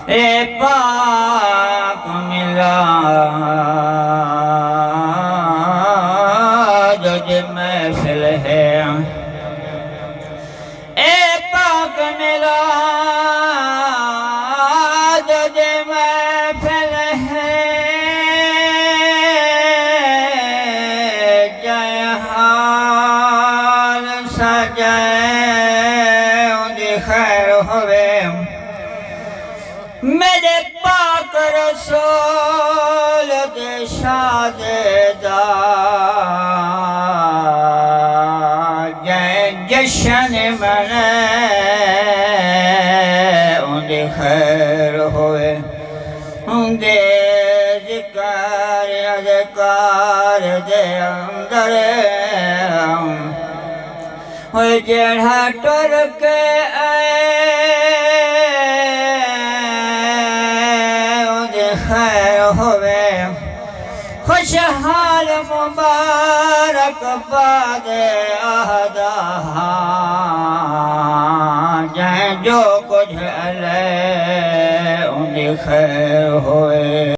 ए पाक मिला जो जे महफिल है ए पाक मिला जो जे महफिल है जय हाल सजाए उनकी खैर होवे मेरे पाक रसूल दे शादेदा जय जशन मने उनकी खैर होवे उनके ज़िक्र अज़कार दे अंदर हो जेड़ा टुर के खैर होवे खुशहाल मुबारक बाद आहदा जय जो कुछ अले उनकी खैर होवे।